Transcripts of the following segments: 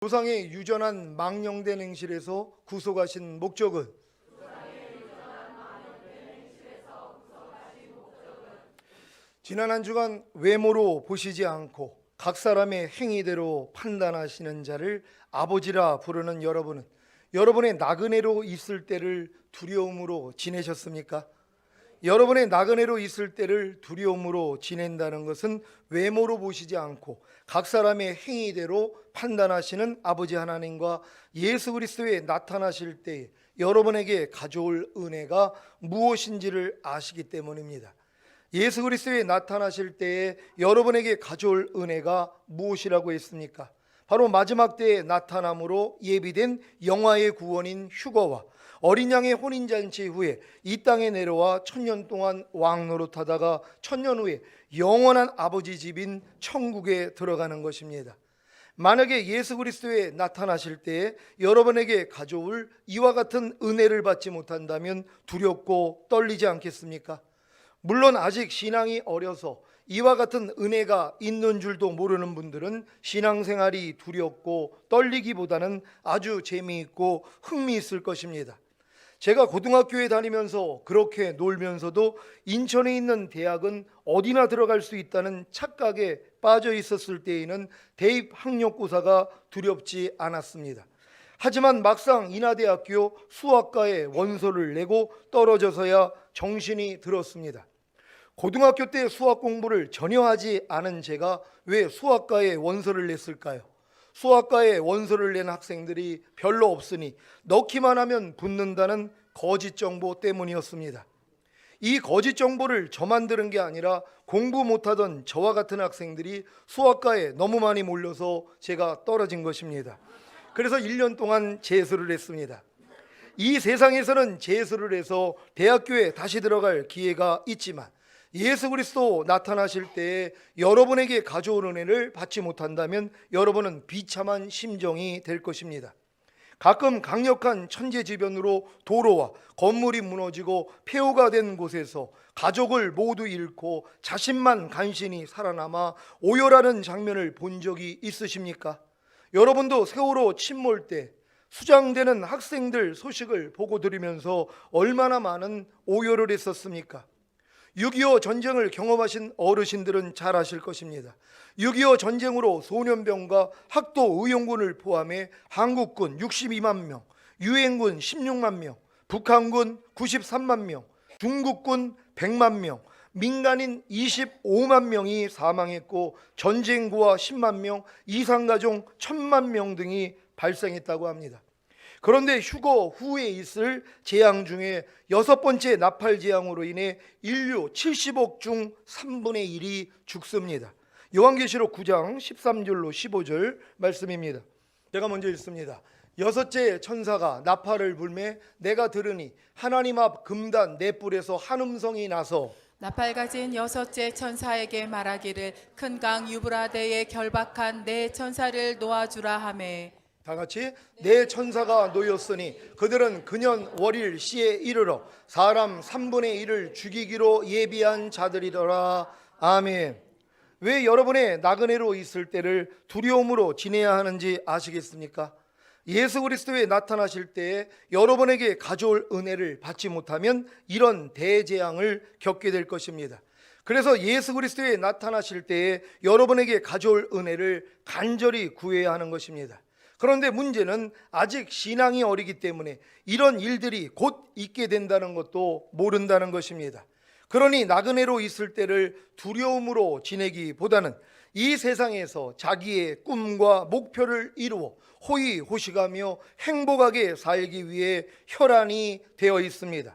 조상의 유전한 망령된 행실에서 구속하신 목적은 지난 한 주간 외모로 보시지 않고 각 사람의 행위대로 판단하시는 자를 아버지라 부르는 여러분은 여러분의 나그네로 있을 때를 두려움으로 지내셨습니까? 여러분의 나그네로 있을 때를 두려움으로 지낸다는 것은 외모로 보시지 않고 각 사람의 행위대로 판단하시는 아버지 하나님과 예수 그리스도에 나타나실 때 여러분에게 가져올 은혜가 무엇인지를 아시기 때문입니다. 예수 그리스도에 나타나실 때에 여러분에게 가져올 은혜가 무엇이라고 했습니까? 바로 마지막 때에 나타남으로 예비된 영화의 구원인 휴거와 어린 양의 혼인잔치 후에 이 땅에 내려와 1000년 동안 왕노릇하다가 1000년 후에 영원한 아버지 집인 천국에 들어가는 것입니다. 만약에 예수 그리스도에 나타나실 때에 여러분에게 가져올 이와 같은 은혜를 받지 못한다면 두렵고 떨리지 않겠습니까? 물론 아직 신앙이 어려서 이와 같은 은혜가 있는 줄도 모르는 분들은 신앙생활이 두렵고 떨리기보다는 아주 재미있고 흥미있을 것입니다. 제가 고등학교에 다니면서 그렇게 놀면서도 인천에 있는 대학은 어디나 들어갈 수 있다는 착각에 빠져 있었을 때에는 대입 학력고사가 두렵지 않았습니다. 하지만 막상 인하대학교 수학과에 원서를 내고 떨어져서야 정신이 들었습니다. 고등학교 때 수학 공부를 전혀 하지 않은 제가 왜 수학과에 원서를 냈을까요? 수학과에 원서를 낸 학생들이 별로 없으니 넣기만 하면 붙는다는 거짓 정보 때문이었습니다. 이 거짓 정보를 저만 들은 게 아니라 공부 못하던 저와 같은 학생들이 수학과에 너무 많이 몰려서 제가 떨어진 것입니다. 그래서 1년 동안 재수를 했습니다. 이 세상에서는 재수를 해서 대학교에 다시 들어갈 기회가 있지만 예수 그리스도 나타나실 때에 여러분에게 가져온 은혜를 받지 못한다면 여러분은 비참한 심정이 될 것입니다. 가끔 강력한 천재지변으로 도로와 건물이 무너지고 폐허가 된 곳에서 가족을 모두 잃고 자신만 간신히 살아남아 오열하는 장면을 본 적이 있으십니까? 여러분도 세월호 침몰 때 수장되는 학생들 소식을 보고 들으면서 얼마나 많은 오열을 했었습니까? 6.25 전쟁을 경험하신 어르신들은 잘 아실 것입니다. 6.25 전쟁으로 소년병과 학도 의용군을 포함해 한국군 62만 명, 유엔군 16만 명, 북한군 93만 명, 중국군 100만 명, 민간인 25만 명이 사망했고 전쟁고와 10만 명, 이산가족 1000만 명 등이 발생했다고 합니다. 그런데 휴거 후에 있을 재앙 중에 6번째 나팔 재앙으로 인해 인류 70억 중 3분의 1이 죽습니다. 요한계시록 9장 13절로 15절 말씀입니다. 제가 먼저 읽습니다. 여섯째 천사가 나팔을 불매 내가 들으니 하나님 앞 금단 네 뿔에서 한 음성이 나서 나팔 가진 여섯째 천사에게 말하기를 큰 강 유브라데에 결박한 네 천사를 놓아주라 하매 다 같이 네 천사가 놓였으니 그들은 그년 월일 시에 이르러 사람 3분의 1을 죽이기로 예비한 자들이더라. 아멘. 왜 여러분의 나그네로 있을 때를 두려움으로 지내야 하는지 아시겠습니까? 예수 그리스도에 나타나실 때에 여러분에게 가져올 은혜를 받지 못하면 이런 대재앙을 겪게 될 것입니다. 그래서 예수 그리스도에 나타나실 때에 여러분에게 가져올 은혜를 간절히 구해야 하는 것입니다. 그런데 문제는 아직 신앙이 어리기 때문에 이런 일들이 곧 있게 된다는 것도 모른다는 것입니다. 그러니 나그네로 있을 때를 두려움으로 지내기보다는 이 세상에서 자기의 꿈과 목표를 이루어 호의호식하며 행복하게 살기 위해 혈안이 되어 있습니다.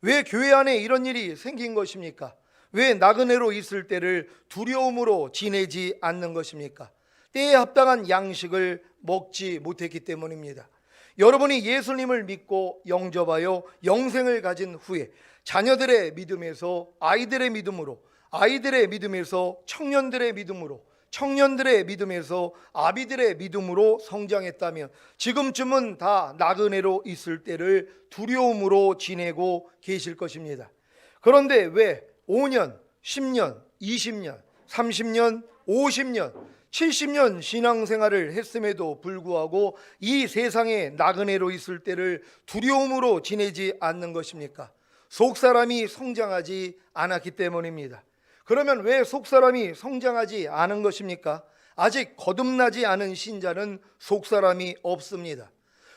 왜 교회 안에 이런 일이 생긴 것입니까? 왜 나그네로 있을 때를 두려움으로 지내지 않는 것입니까? 때에 합당한 양식을 먹지 못했기 때문입니다. 여러분이 예수님을 믿고 영접하여 영생을 가진 후에 자녀들의 믿음에서 아이들의 믿음으로, 아이들의 믿음에서 청년들의 믿음으로, 청년들의 믿음에서 아비들의 믿음으로 성장했다면 지금쯤은 다 나그네로 있을 때를 두려움으로 지내고 계실 것입니다. 그런데 왜 5년, 10년, 20년, 30년, 50년 70년 신앙생활을 했음에도 불구하고 이 세상에 나그네로 있을 때를 두려움으로 지내지 않는 것입니까? 속사람이 성장하지 않았기 때문입니다. 그러면 왜 속사람이 성장하지 않은 것입니까? 아직 거듭나지 않은 신자는 속사람이 없습니다.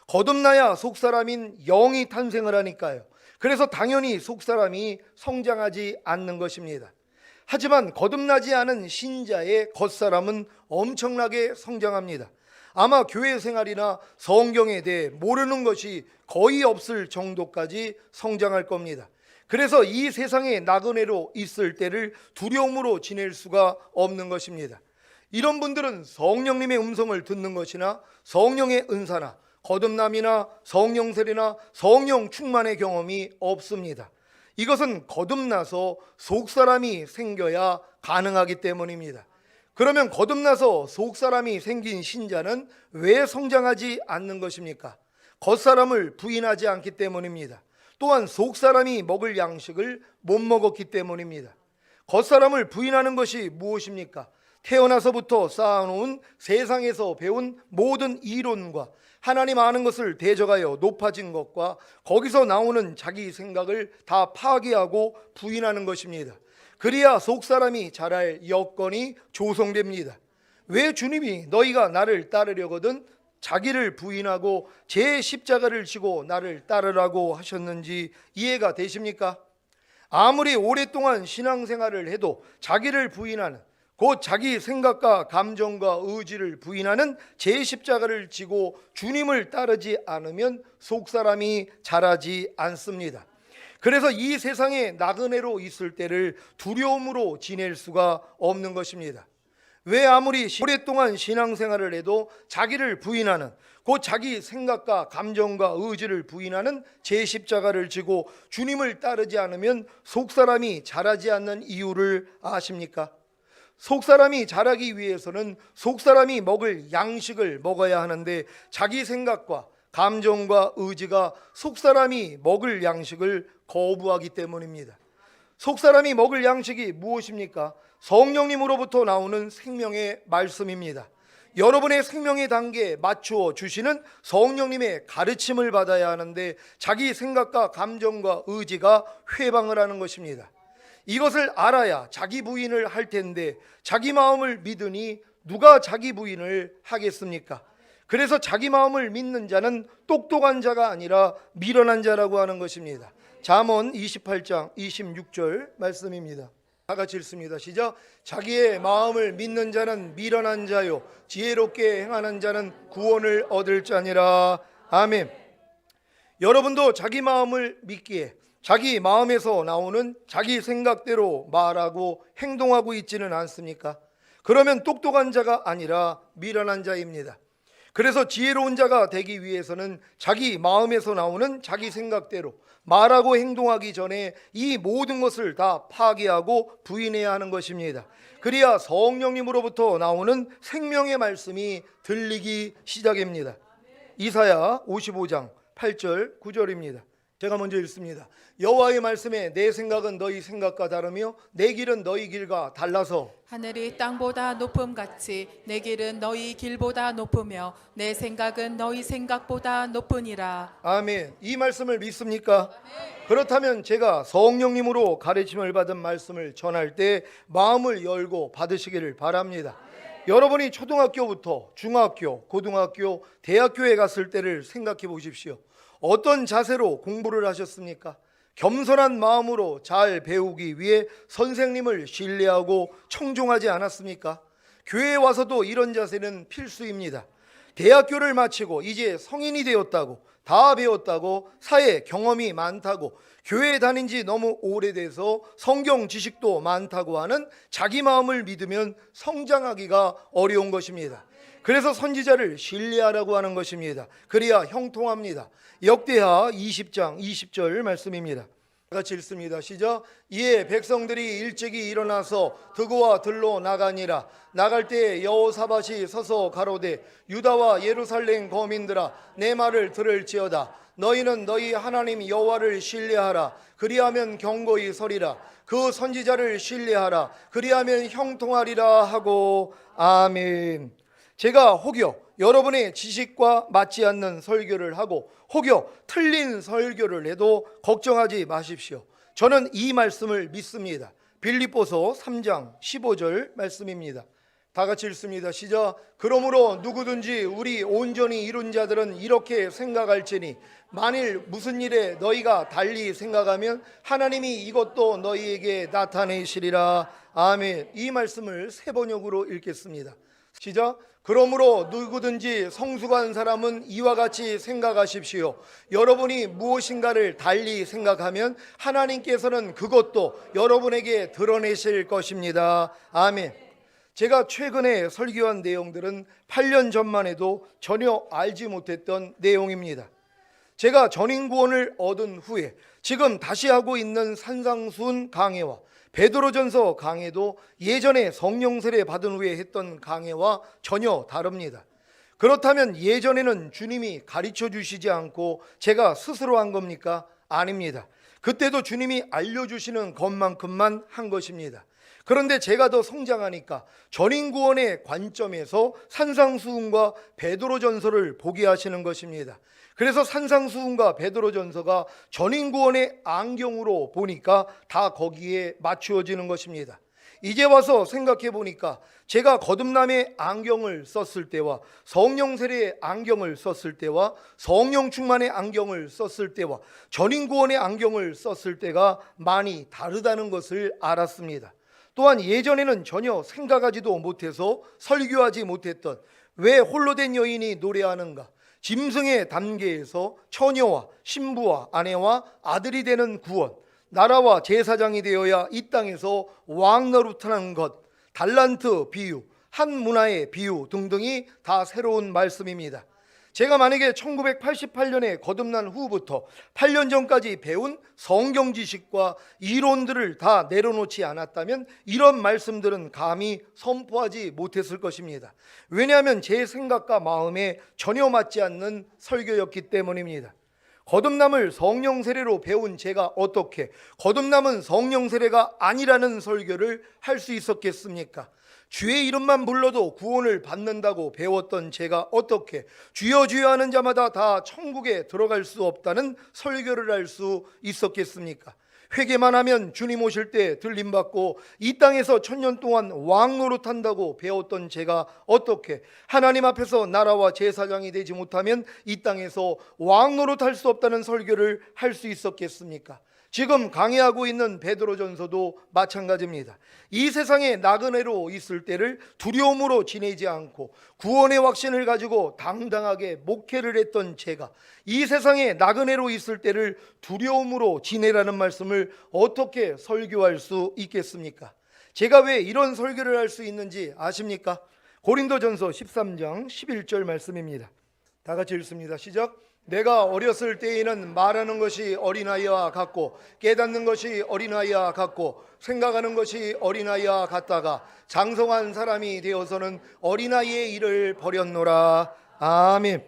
거듭나야 속사람인 영이 탄생을 하니까요. 그래서 당연히 속사람이 성장하지 않는 것입니다. 하지만 거듭나지 않은 신자의 겉사람은 엄청나게 성장합니다. 아마 교회 생활이나 성경에 대해 모르는 것이 거의 없을 정도까지 성장할 겁니다. 그래서 이 세상에 나그네로 있을 때를 두려움으로 지낼 수가 없는 것입니다. 이런 분들은 성령님의 음성을 듣는 것이나 성령의 은사나 거듭남이나 성령세례나 성령 충만의 경험이 없습니다. 이것은 거듭나서 속사람이 생겨야 가능하기 때문입니다. 그러면 거듭나서 속사람이 생긴 신자는 왜 성장하지 않는 것입니까? 겉사람을 부인하지 않기 때문입니다. 또한 속사람이 먹을 양식을 못 먹었기 때문입니다. 겉사람을 부인하는 것이 무엇입니까? 태어나서부터 쌓아놓은 세상에서 배운 모든 이론과 하나님 아는 것을 대적하여 높아진 것과 거기서 나오는 자기 생각을 다 파괴하고 부인하는 것입니다. 그래야 속사람이 자랄 여건이 조성됩니다. 왜 주님이 너희가 나를 따르려거든 자기를 부인하고 제 십자가를 지고 나를 따르라고 하셨는지 이해가 되십니까? 아무리 오랫동안 신앙생활을 해도 자기를 부인하는, 곧 자기 생각과 감정과 의지를 부인하는 제 십자가를 지고 주님을 따르지 않으면 속사람이 자라지 않습니다. 그래서 이 세상에 나그네로 있을 때를 두려움으로 지낼 수가 없는 것입니다. 왜 아무리 오랫동안 신앙생활을 해도 자기를 부인하는, 곧 자기 생각과 감정과 의지를 부인하는 제 십자가를 지고 주님을 따르지 않으면 속사람이 자라지 않는 이유를 아십니까? 속사람이 자라기 위해서는 속사람이 먹을 양식을 먹어야 하는데 자기 생각과 감정과 의지가 속사람이 먹을 양식을 거부하기 때문입니다. 속사람이 먹을 양식이 무엇입니까? 성령님으로부터 나오는 생명의 말씀입니다. 여러분의 생명의 단계에 맞추어 주시는 성령님의 가르침을 받아야 하는데 자기 생각과 감정과 의지가 회방을 하는 것입니다. 이것을 알아야 자기 부인을 할 텐데 자기 마음을 믿으니 누가 자기 부인을 하겠습니까? 그래서 자기 마음을 믿는 자는 똑똑한 자가 아니라 미련한 자라고 하는 것입니다. 잠언 28장 26절 말씀입니다. 다 같이 읽습니다. 시작. 자기의 마음을 믿는 자는 미련한 자요 지혜롭게 행하는 자는 구원을 얻을 자니라. 아멘. 여러분도 자기 마음을 믿기에 자기 마음에서 나오는 자기 생각대로 말하고 행동하고 있지는 않습니까? 그러면 똑똑한 자가 아니라 미련한 자입니다. 그래서 지혜로운 자가 되기 위해서는 자기 마음에서 나오는 자기 생각대로 말하고 행동하기 전에 이 모든 것을 다 파괴하고 부인해야 하는 것입니다. 그래야 성령님으로부터 나오는 생명의 말씀이 들리기 시작합니다. 이사야 55장 8절 9절입니다. 제가 먼저 읽습니다. 여호와의 말씀에 내 생각은 너희 생각과 다르며 내 길은 너희 길과 달라서 하늘이 땅보다 높음같이 내 길은 너희 길보다 높으며 내 생각은 너희 생각보다 높으니라. 아멘. 이 말씀을 믿습니까? 그렇다면 제가 성령님으로 가르침을 받은 말씀을 전할 때 마음을 열고 받으시기를 바랍니다. 여러분이 초등학교부터 중학교, 고등학교, 대학교에 갔을 때를 생각해 보십시오. 어떤 자세로 공부를 하셨습니까? 겸손한 마음으로 잘 배우기 위해 선생님을 신뢰하고 청종하지 않았습니까? 교회에 와서도 이런 자세는 필수입니다. 대학교를 마치고 이제 성인이 되었다고, 다 배웠다고, 사회 경험이 많다고, 교회에 다닌 지 너무 오래돼서 성경 지식도 많다고 하는 자기 마음을 믿으면 성장하기가 어려운 것입니다. 그래서 선지자를 신뢰하라고 하는 것입니다. 그래야 형통합니다. 역대하 20장 20절 말씀입니다. 같이 읽습니다. 시작. 이에 백성들이 일찍이 일어나서 드고와 들로 나가니라. 나갈 때 여호사밧이 서서 가로되 유다와 예루살렘 거민들아 내 말을 들을지어다. 너희는 너희 하나님 여호와를 신뢰하라. 그리하면 경고히 서리라. 그 선지자를 신뢰하라. 그리하면 형통하리라 하고. 아멘. 제가 혹여 여러분의 지식과 맞지 않는 설교를 하고 혹여 틀린 설교를 해도 걱정하지 마십시오. 저는 이 말씀을 믿습니다. 빌립보서 3장 15절 말씀입니다. 다 같이 읽습니다. 시작. 그러므로 누구든지 우리 온전히 이룬 자들은 이렇게 생각할지니 만일 무슨 일에 너희가 달리 생각하면 하나님이 이것도 너희에게 나타내시리라. 아멘. 이 말씀을 세 번역으로 읽겠습니다. 시작. 그러므로 누구든지 성숙한 사람은 이와 같이 생각하십시오. 여러분이 무엇인가를 달리 생각하면 하나님께서는 그것도 여러분에게 드러내실 것입니다. 아멘. 제가 최근에 설교한 내용들은 8년 전만 해도 전혀 알지 못했던 내용입니다. 제가 전인구원을 얻은 후에 지금 다시 하고 있는 산상수훈 강해와 베드로전서 강해도 예전에 성령 세례 받은 후에 했던 강해와 전혀 다릅니다. 그렇다면 예전에는 주님이 가르쳐 주시지 않고 제가 스스로 한 겁니까? 아닙니다. 그때도 주님이 알려주시는 것만큼만 한 것입니다. 그런데 제가 더 성장하니까 전인구원의 관점에서 산상수훈과 베드로전서를 보게 하시는 것입니다. 그래서 산상수훈과 베드로전서가 전인구원의 안경으로 보니까 다 거기에 맞추어지는 것입니다. 이제 와서 생각해 보니까 제가 거듭남의 안경을 썼을 때와 성령 세례의 안경을 썼을 때와 성령 충만의 안경을 썼을 때와 전인구원의 안경을 썼을 때가 많이 다르다는 것을 알았습니다. 또한 예전에는 전혀 생각하지도 못해서 설교하지 못했던 왜 홀로 된 여인이 노래하는가, 짐승의 단계에서 처녀와 신부와 아내와 아들이 되는 구원, 나라와 제사장이 되어야 이 땅에서 왕 노릇하는 것, 달란트 비유, 한 문화의 비유 등등이 다 새로운 말씀입니다. 제가 만약에 1988년에 거듭난 후부터 8년 전까지 배운 성경 지식과 이론들을 다 내려놓지 않았다면 이런 말씀들은 감히 선포하지 못했을 것입니다. 왜냐하면 제 생각과 마음에 전혀 맞지 않는 설교였기 때문입니다. 거듭남을 성령 세례로 배운 제가 어떻게 거듭남은 성령 세례가 아니라는 설교를 할 수 있었겠습니까? 주의 이름만 불러도 구원을 받는다고 배웠던 제가 어떻게 주여 주여 하는 자마다 다 천국에 들어갈 수 없다는 설교를 할 수 있었겠습니까? 회개만 하면 주님 오실 때 들림받고 이 땅에서 1000년 동안 왕 노릇한다고 배웠던 제가 어떻게 하나님 앞에서 나라와 제사장이 되지 못하면 이 땅에서 왕 노릇할 수 없다는 설교를 할 수 있었겠습니까? 지금 강의하고 있는 베드로전서도 마찬가지입니다. 이 세상에 나그네로 있을 때를 두려움으로 지내지 않고 구원의 확신을 가지고 당당하게 목회를 했던 제가 이 세상에 나그네로 있을 때를 두려움으로 지내라는 말씀을 어떻게 설교할 수 있겠습니까? 제가 왜 이런 설교를 할 수 있는지 아십니까? 고린도전서 13장 11절 말씀입니다. 다 같이 읽습니다. 시작. 내가 어렸을 때에는 말하는 것이 어린아이와 같고 깨닫는 것이 어린아이와 같고 생각하는 것이 어린아이와 같다가 장성한 사람이 되어서는 어린아이의 일을 버렸노라. 아멘.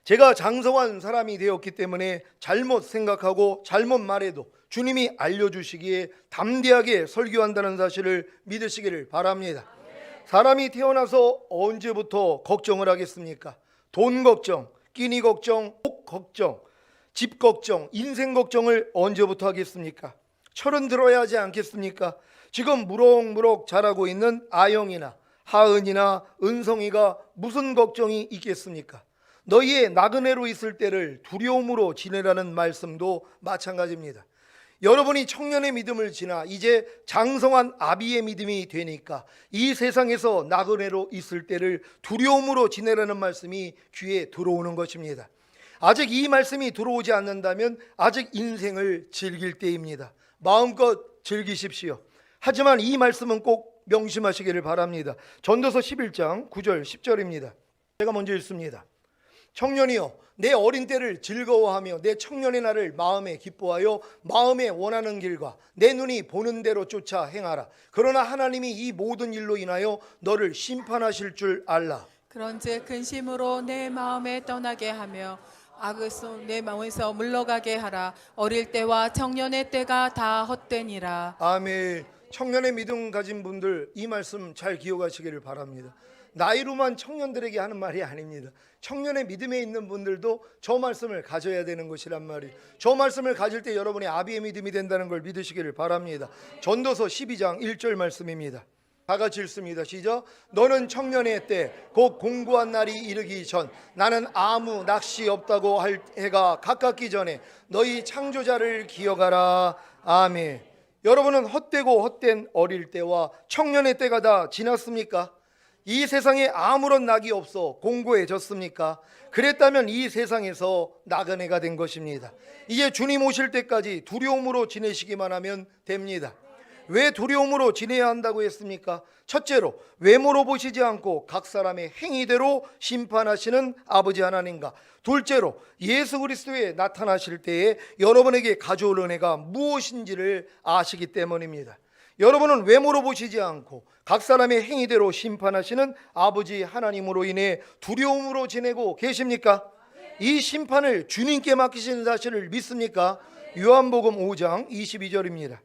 제가 장성한 사람이 되었기 때문에 잘못 생각하고 잘못 말해도 주님이 알려주시기에 담대하게 설교한다는 사실을 믿으시기를 바랍니다. 사람이 태어나서 언제부터 걱정을 하겠습니까? 돈 걱정, 끼니 걱정, 복 걱정, 집 걱정, 인생 걱정을 언제부터 하겠습니까? 철은 들어야 하지 않겠습니까? 지금 무럭무럭 자라고 있는 아영이나 하은이나 은성이가 무슨 걱정이 있겠습니까? 너희의 나그네로 있을 때를 두려움으로 지내라는 말씀도 마찬가지입니다. 여러분이 청년의 믿음을 지나 이제 장성한 아비의 믿음이 되니까 이 세상에서 나그네로 있을 때를 두려움으로 지내라는 말씀이 귀에 들어오는 것입니다. 아직 이 말씀이 들어오지 않는다면 아직 인생을 즐길 때입니다. 마음껏 즐기십시오. 하지만 이 말씀은 꼭 명심하시기를 바랍니다. 전도서 11장 9절 10절입니다. 제가 먼저 읽습니다. 청년이여 내 어린 때를 즐거워하며 내 청년의 날을 마음에 기뻐하여 마음에 원하는 길과 내 눈이 보는 대로 쫓아 행하라. 그러나 하나님이 이 모든 일로 인하여 너를 심판하실 줄 알라. 그런즉 근심으로 내 마음에 떠나게 하며 악의 손내 마음에서 물러가게 하라. 어릴 때와 청년의 때가 다 헛되니라. 아멘. 청년의 믿음 가진 분들 이 말씀 잘 기억하시기를 바랍니다. 나이로만 청년들에게 하는 말이 아닙니다. 청년의 믿음에 있는 분들도 저 말씀을 가져야 되는 것이란 말이에요. 저 말씀을 가질 때 여러분의 아비의 믿음이 된다는 걸 믿으시기를 바랍니다. 전도서 12장 1절 말씀입니다. 다 같이 읽습니다. 시작. 너는 청년의 때 곧 공고한 날이 이르기 전 나는 아무 낚시 없다고 할 해가 가깝기 전에 너희 창조자를 기억하라. 아멘. 여러분은 헛되고 헛된 어릴 때와 청년의 때가 다 지났습니까? 이 세상에 아무런 낙이 없어 공고해졌습니까? 그랬다면 이 세상에서 나그네가 된 것입니다. 이제 주님 오실 때까지 두려움으로 지내시기만 하면 됩니다. 왜 두려움으로 지내야 한다고 했습니까? 첫째로 외모로 보시지 않고 각 사람의 행위대로 심판하시는 아버지 하나님과, 둘째로 예수 그리스도에 나타나실 때에 여러분에게 가져올 은혜가 무엇인지를 아시기 때문입니다. 여러분은 외모로 보시지 않고 각 사람의 행위대로 심판하시는 아버지 하나님으로 인해 두려움으로 지내고 계십니까? 이 심판을 주님께 맡기시는 사실을 믿습니까? 요한복음 5장 22절입니다.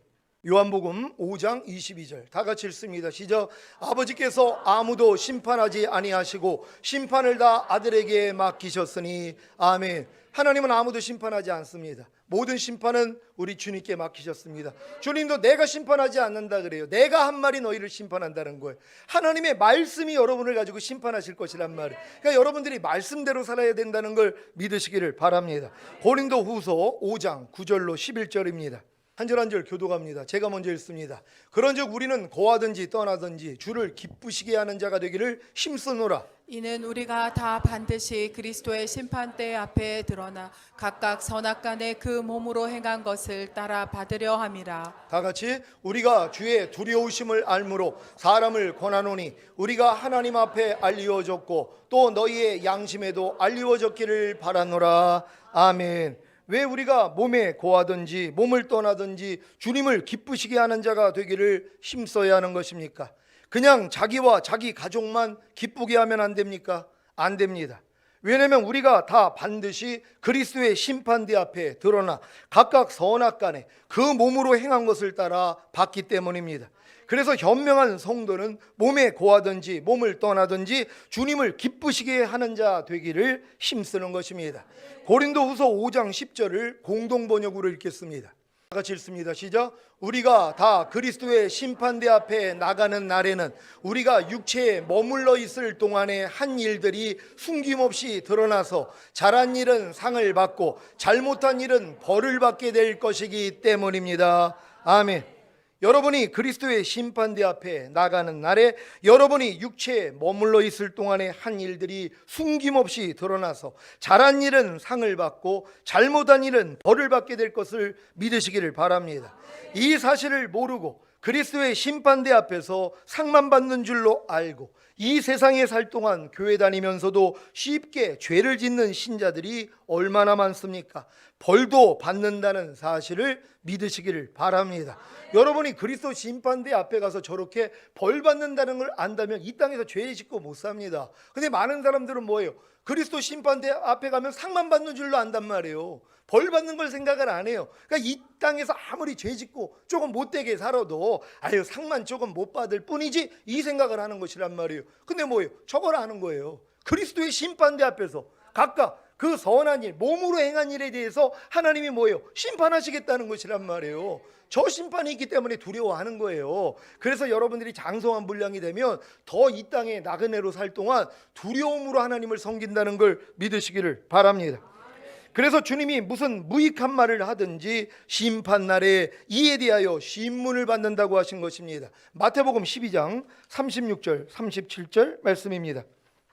요한복음 5장 22절 다 같이 읽습니다. 시작. 아버지께서 아무도 심판하지 아니하시고 심판을 다 아들에게 맡기셨으니 아멘. 하나님은 아무도 심판하지 않습니다. 모든 심판은 우리 주님께 맡기셨습니다. 주님도 내가 심판하지 않는다 그래요. 내가 한 말이 너희를 심판한다는 거예요. 하나님의 말씀이 여러분을 가지고 심판하실 것이란 말이에요. 그러니까 여러분들이 말씀대로 살아야 된다는 걸 믿으시기를 바랍니다. 고린도 후서 5장 9절로 11절입니다. 한 절 한 절 교독합니다. 제가 먼저 읽습니다. 그런즉 우리는 거하든지 떠나든지 주를 기쁘시게 하는 자가 되기를 힘쓰노라. 이는 우리가 다 반드시 그리스도의 심판대 앞에 드러나 각각 선악간에 그 몸으로 행한 것을 따라 받으려 함이라. 다 같이 우리가 주의 두려우심을 알므로 사람을 권하노니 우리가 하나님 앞에 알리워졌고 또 너희의 양심에도 알리워졌기를 바라노라. 아멘. 왜 우리가 몸에 고하든지 몸을 떠나든지 주님을 기쁘시게 하는 자가 되기를 힘써야 하는 것입니까? 그냥 자기와 자기 가족만 기쁘게 하면 안 됩니까? 안 됩니다. 왜냐하면 우리가 다 반드시 그리스도의 심판대 앞에 드러나 각각 선악간에 그 몸으로 행한 것을 따라 받기 때문입니다. 그래서 현명한 성도는 몸에 고하든지 몸을 떠나든지 주님을 기쁘시게 하는 자 되기를 힘쓰는 것입니다. 고린도후서 5장 10절을 공동번역으로 읽겠습니다. 다 같이 읽습니다. 시작. 우리가 다 그리스도의 심판대 앞에 나가는 날에는 우리가 육체에 머물러 있을 동안의 한 일들이 숨김없이 드러나서 잘한 일은 상을 받고 잘못한 일은 벌을 받게 될 것이기 때문입니다. 아멘. 여러분이 그리스도의 심판대 앞에 나가는 날에 여러분이 육체에 머물러 있을 동안의 한 일들이 숨김없이 드러나서 잘한 일은 상을 받고 잘못한 일은 벌을 받게 될 것을 믿으시기를 바랍니다. 이 사실을 모르고 그리스도의 심판대 앞에서 상만 받는 줄로 알고 이 세상에 살 동안 교회 다니면서도 쉽게 죄를 짓는 신자들이 얼마나 많습니까? 벌도 받는다는 사실을 믿으시기를 바랍니다. 여러분이 그리스도 심판대 앞에 가서 저렇게 벌 받는다는 걸 안다면 이 땅에서 죄 짓고 못 삽니다. 근데 많은 사람들은 뭐예요? 그리스도 심판대 앞에 가면 상만 받는 줄로 안단 말이에요. 벌 받는 걸 생각을 안 해요. 그러니까 이 땅에서 아무리 죄 짓고 조금 못되게 살아도 아유 상만 조금 못 받을 뿐이지 이 생각을 하는 것이란 말이에요. 근데 뭐예요? 저걸 아는 거예요. 그리스도의 심판대 앞에서 각각 그 선한 일, 몸으로 행한 일에 대해서 하나님이 뭐예요? 심판하시겠다는 것이란 말이에요. 저 심판이 있기 때문에 두려워하는 거예요. 그래서 여러분들이 장성한 분량이 되면 더 이 땅에 나그네로 살 동안 두려움으로 하나님을 섬긴다는 걸 믿으시기를 바랍니다. 그래서 주님이 무슨 무익한 말을 하든지 심판날에 이에 대하여 신문을 받는다고 하신 것입니다. 마태복음 12장 36절 37절 말씀입니다.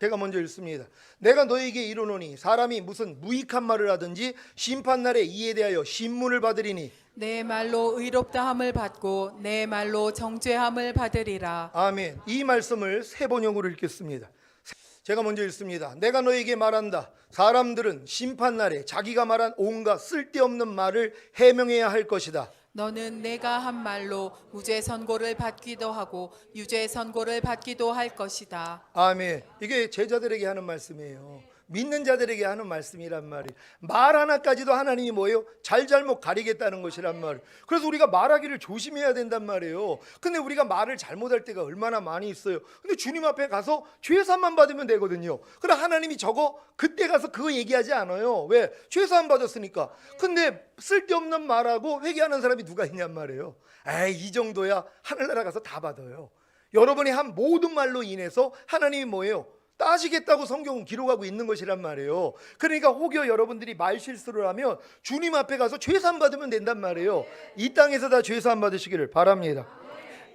제가 먼저 읽습니다. 내가 너에게 이르노니 사람이 무슨 무익한 말을 하든지 심판날에 이에 대하여 신문을 받으리니 내 말로 의롭다함을 받고 내 말로 정죄함을 받으리라. 아멘. 이 말씀을 세 번역으로 읽겠습니다. 제가 먼저 읽습니다. 내가 너에게 말한다. 사람들은 심판날에 자기가 말한 온갖 쓸데없는 말을 해명해야 할 것이다. 너는 내가 한 말로 무죄 선고를 받기도 하고 유죄 선고를 받기도 할 것이다. 아멘. 이게 제자들에게 하는 말씀이에요. 믿는 자들에게 하는 말씀이란 말이에요. 말 하나까지도 하나님이 뭐예요? 잘잘못 가리겠다는 것이란 말이에요. 그래서 우리가 말하기를 조심해야 된단 말이에요. 근데 우리가 말을 잘못할 때가 얼마나 많이 있어요. 근데 주님 앞에 가서 죄사함만 받으면 되거든요. 그러나 하나님이 저거 그때 가서 그거 얘기하지 않아요. 왜? 죄사함 받았으니까. 근데 쓸데없는 말하고 회개하는 사람이 누가 있냔 말이에요. 에이, 이 정도야 하늘나라 가서 다 받아요. 여러분이 한 모든 말로 인해서 하나님이 뭐예요? 따지겠다고 성경은 기록하고 있는 것이란 말이에요. 그러니까 혹여 여러분들이 말 실수를 하면 주님 앞에 가서 죄사함 받으면 된단 말이에요. 이 땅에서 다 죄사함 받으시기를 바랍니다.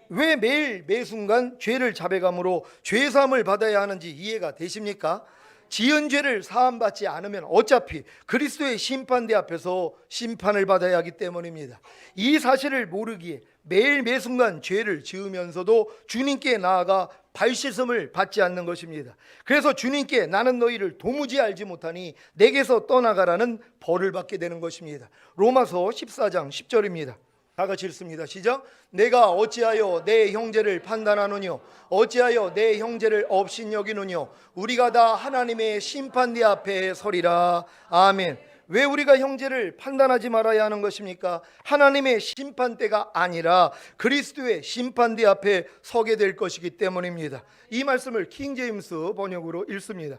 왜 매일 매순간 죄를 자백함으로 죄사함을 받아야 하는지 이해가 되십니까? 지은 죄를 사함받지 않으면 어차피 그리스도의 심판대 앞에서 심판을 받아야 하기 때문입니다. 이 사실을 모르기에 매일 매순간 죄를 지으면서도 주님께 나아가 발씻음을 받지 않는 것입니다. 그래서 주님께 나는 너희를 도무지 알지 못하니 내게서 떠나가라는 벌을 받게 되는 것입니다. 로마서 14장 10절입니다. 다 같이 읽습니다. 시작. 내가 어찌하여 내 형제를 판단하느뇨? 어찌하여 내 형제를 업신여기느뇨? 우리가 다 하나님의 심판대 앞에 서리라. 아멘. 왜 우리가 형제를 판단하지 말아야 하는 것입니까? 하나님의 심판대가 아니라 그리스도의 심판대 앞에 서게 될 것이기 때문입니다. 이 말씀을 킹제임스 번역으로 읽습니다.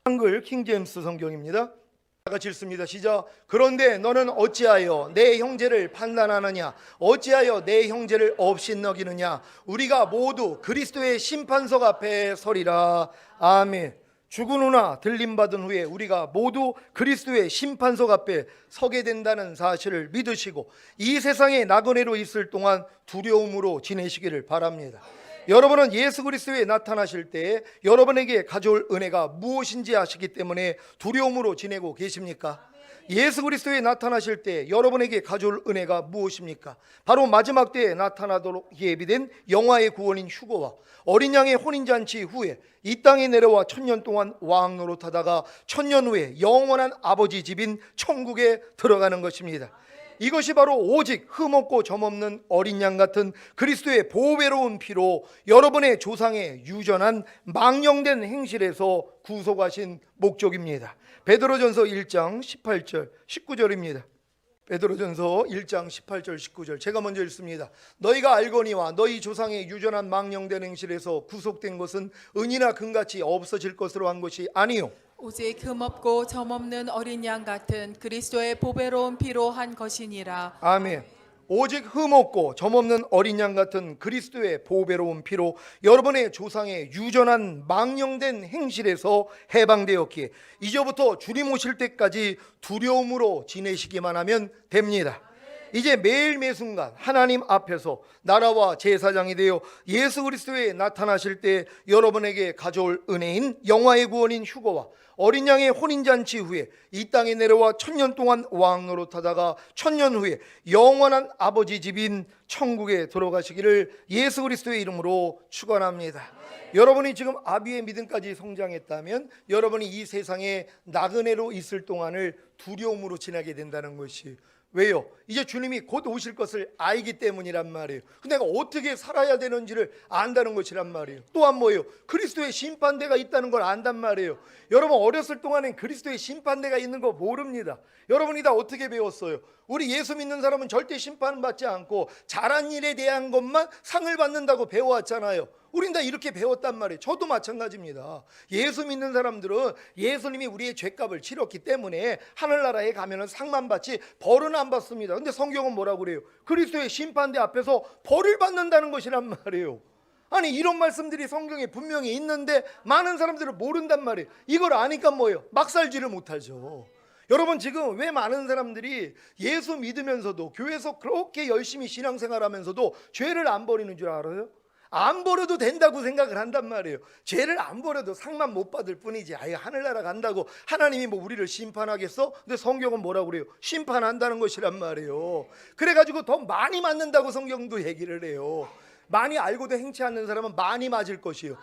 한글 킹제임스 성경입니다. 다 같이 읽습니다. 시작. 그런데 너는 어찌하여 내 형제를 판단하느냐? 어찌하여 내 형제를 업신여기느냐? 우리가 모두 그리스도의 심판석 앞에 서리라. 아멘. 죽은 후나 들림받은 후에 우리가 모두 그리스도의 심판석 앞에 서게 된다는 사실을 믿으시고 이 세상에 나그네로 있을 동안 두려움으로 지내시기를 바랍니다. 여러분은 예수 그리스도에 나타나실 때 여러분에게 가져올 은혜가 무엇인지 아시기 때문에 두려움으로 지내고 계십니까? 예수 그리스도에 나타나실 때 여러분에게 가져올 은혜가 무엇입니까? 바로 마지막 때에 나타나도록 예비된 영화의 구원인 휴거와 어린 양의 혼인잔치 후에 이 땅에 내려와 1000년 동안 왕 노릇하다가 1000년 후에 영원한 아버지 집인 천국에 들어가는 것입니다. 이것이 바로 오직 흠없고 점없는 어린 양 같은 그리스도의 보배로운 피로 여러분의 조상의 유전한 망령된 행실에서 구속하신 목적입니다. 베드로전서 1장 18절 19절입니다. 베드로전서 1장 18절 19절 제가 먼저 읽습니다. 너희가 알거니와 너희 조상의 유전한 망령된 행실에서 구속된 것은 은이나 금같이 없어질 것으로 한 것이 아니요 오직 흠없고 점없는 어린 양 같은 그리스도의 보배로운 피로 한 것이니라. 아멘. 오직 흠없고 점없는 어린 양 같은 그리스도의 보배로운 피로 여러분의 조상의 유전한 망령된 행실에서 해방되었기에 이제부터 주님 오실 때까지 두려움으로 지내시기만 하면 됩니다. 이제 매일 매순간 하나님 앞에서 나라와 제사장이 되어 예수 그리스도에 나타나실 때 여러분에게 가져올 은혜인 영화의 구원인 휴거와 어린 양의 혼인잔치 후에 이 땅에 내려와 1000년 동안 왕 노릇하다가 1000년 후에 영원한 아버지 집인 천국에 들어가시기를 예수 그리스도의 이름으로 축원합니다. 여러분이 지금 아비의 믿음까지 성장했다면 여러분이 이 세상에 나그네로 있을 동안을 두려움으로 지나게 된다는 것이 왜요? 이제 주님이 곧 오실 것을 알기 때문이란 말이에요. 근데 내가 어떻게 살아야 되는지를 안다는 것이란 말이에요. 또한 뭐예요? 그리스도의 심판대가 있다는 걸 안단 말이에요. 여러분 어렸을 동안엔 그리스도의 심판대가 있는 거 모릅니다. 여러분이 다 어떻게 배웠어요? 우리 예수 믿는 사람은 절대 심판받지 않고 잘한 일에 대한 것만 상을 받는다고 배워왔잖아요. 우린 다 이렇게 배웠단 말이에요. 저도 마찬가지입니다. 예수 믿는 사람들은 예수님이 우리의 죄값을 치렀기 때문에 하늘나라에 가면은 상만 받지 벌은 안 받습니다. 근데 성경은 뭐라고 그래요? 그리스도의 심판대 앞에서 벌을 받는다는 것이란 말이에요. 아니 이런 말씀들이 성경에 분명히 있는데 많은 사람들은 모른단 말이에요. 이걸 아니까 뭐예요? 막 살지를 못하죠. 여러분 지금 왜 많은 사람들이 예수 믿으면서도 교회에서 그렇게 열심히 신앙생활하면서도 죄를 안 버리는 줄 알아요? 안 버려도 된다고 생각을 한단 말이에요. 죄를 안 버려도 상만 못 받을 뿐이지 아예 하늘나라 간다고 하나님이 뭐 우리를 심판하겠어? 근데 성경은 뭐라고 그래요? 심판한다는 것이란 말이에요. 그래가지고 더 많이 맞는다고 성경도 얘기를 해요. 많이 알고도 행치 않는 사람은 많이 맞을 것이에요.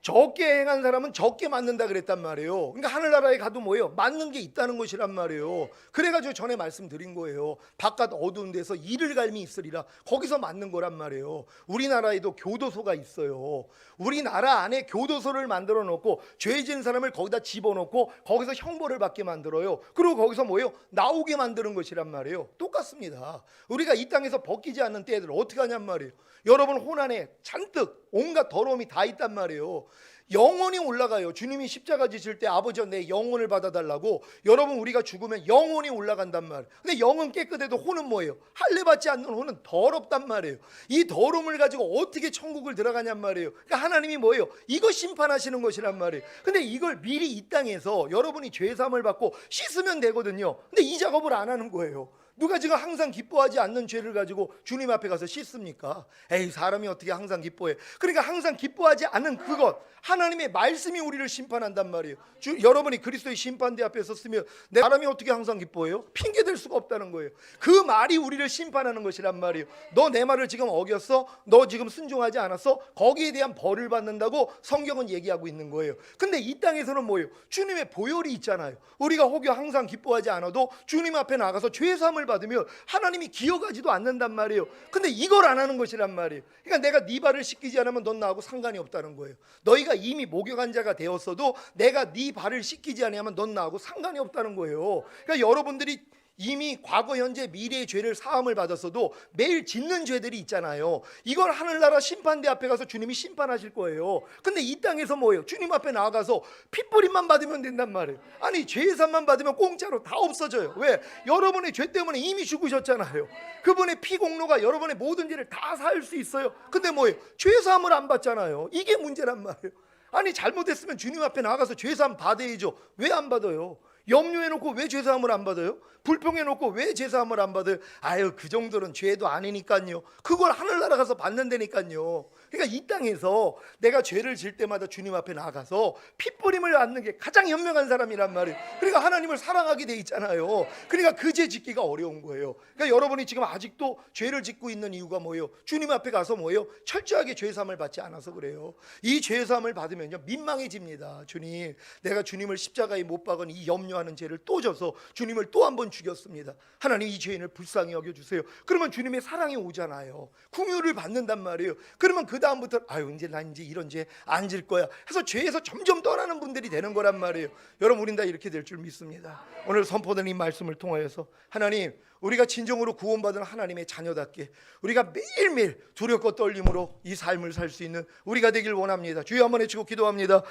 적게 행한 사람은 적게 맞는다 그랬단 말이에요. 그러니까 하늘나라에 가도 뭐예요? 맞는 게 있다는 것이란 말이에요. 그래가지고 전에 말씀드린 거예요. 바깥 어두운 데서 이를 갈미 있으리라. 거기서 맞는 거란 말이에요. 우리나라에도 교도소가 있어요. 우리나라 안에 교도소를 만들어 놓고 죄 지은 사람을 거기다 집어넣고 거기서 형벌을 받게 만들어요. 그리고 거기서 뭐예요? 나오게 만드는 것이란 말이에요. 똑같습니다. 우리가 이 땅에서 벗기지 않는 때들 어떻게 하냔 말이에요. 여러분 혼 안에 잔뜩 온갖 더러움이 다 있단 말이에요. 영혼이 올라가요. 주님이 십자가 지실 때 아버지여 내 영혼을 받아달라고. 여러분 우리가 죽으면 영혼이 올라간단 말이에요. 근데 영은 깨끗해도 혼은 뭐예요? 할례 받지 않는 혼은 더럽단 말이에요. 이 더러움을 가지고 어떻게 천국을 들어가냔 말이에요. 그러니까 하나님이 뭐예요? 이거 심판하시는 것이란 말이에요. 근데 이걸 미리 이 땅에서 여러분이 죄사함을 받고 씻으면 되거든요. 근데 이 작업을 안 하는 거예요. 누가 지금 항상 기뻐하지 않는 죄를 가지고 주님 앞에 가서 씻습니까? 에이, 사람이 어떻게 항상 기뻐해? 그러니까 항상 기뻐하지 않은 그것, 하나님의 말씀이 우리를 심판한단 말이에요. 여러분이 그리스도의 심판대 앞에 섰으면 내 사람이 어떻게 항상 기뻐해요? 핑계 댈 수가 없다는 거예요. 그 말이 우리를 심판하는 것이란 말이에요. 너 내 말을 지금 어겼어? 너 지금 순종하지 않았어? 거기에 대한 벌을 받는다고 성경은 얘기하고 있는 거예요. 근데 이 땅에서는 뭐예요? 주님의 보혈이 있잖아요. 우리가 혹여 항상 기뻐하지 않아도 주님 앞에 나가서 죄사함을 받으면 하나님이 기억하지도 않는단 말이에요. 근데 이걸 안 하는 것이란 말이에요. 그러니까 내가 네 발을 씻기지 않으면 넌 나하고 상관이 없다는 거예요. 너희가 이미 목욕한 자가 되었어도 내가 네 발을 씻기지 않으면 넌 나하고 상관이 없다는 거예요. 그러니까 여러분들이 이미 과거, 현재, 미래의 죄를 사함을 받았어도 매일 짓는 죄들이 있잖아요. 이걸 하늘나라 심판대 앞에 가서 주님이 심판하실 거예요. 근데 이 땅에서 뭐예요? 주님 앞에 나아가서 핏부림만 받으면 된단 말이에요. 아니 죄사함만 받으면 공짜로 다 없어져요. 왜? 여러분의 죄 때문에 이미 죽으셨잖아요. 그분의 피 공로가 여러분의 모든 죄를 다 살 수 있어요. 근데 뭐예요? 죄사함을 안 받잖아요. 이게 문제란 말이에요. 아니 잘못했으면 주님 앞에 나가서 죄사함 받아야죠. 왜 안 받아요? 염려해놓고 왜 죄사함을 안 받아요? 불평해놓고 왜 죄사함을 안 받아요? 아유, 그 정도는 죄도 아니니까요. 그걸 하늘나라 가서 받는다니까요. 그러니까 이 땅에서 내가 죄를 질 때마다 주님 앞에 나가서 핏부림을 받는 게 가장 현명한 사람이란 말이에요. 그러니까 하나님을 사랑하게 돼 있잖아요. 그러니까 그 죄 짓기가 어려운 거예요. 그러니까 여러분이 지금 아직도 죄를 짓고 있는 이유가 뭐예요? 주님 앞에 가서 뭐예요? 철저하게 죄사함을 받지 않아서 그래요. 이 죄사함을 받으면요 민망해집니다. 주님, 내가 주님을 십자가에 못 박은 이 염려하는 죄를 또 져서 주님을 또 한 번 죽였습니다. 하나님, 이 죄인을 불쌍히 여겨주세요. 그러면 주님의 사랑이 오잖아요. 긍휼을 받는단 말이에요. 그러면 그 다음부터 아유, 이제 난 이제 이런 죄 안 질 거야 해서 죄에서 점점 떠나는 분들이 되는 거란 말이에요. 여러분, 우린 다 이렇게 될 줄 믿습니다. 오늘 선포된 이 말씀을 통하여서 하나님, 우리가 진정으로 구원받은 하나님의 자녀답게 우리가 매일매일 두렵고 떨림으로 이 삶을 살 수 있는 우리가 되길 원합니다. 주여 한번 외치고 기도합니다.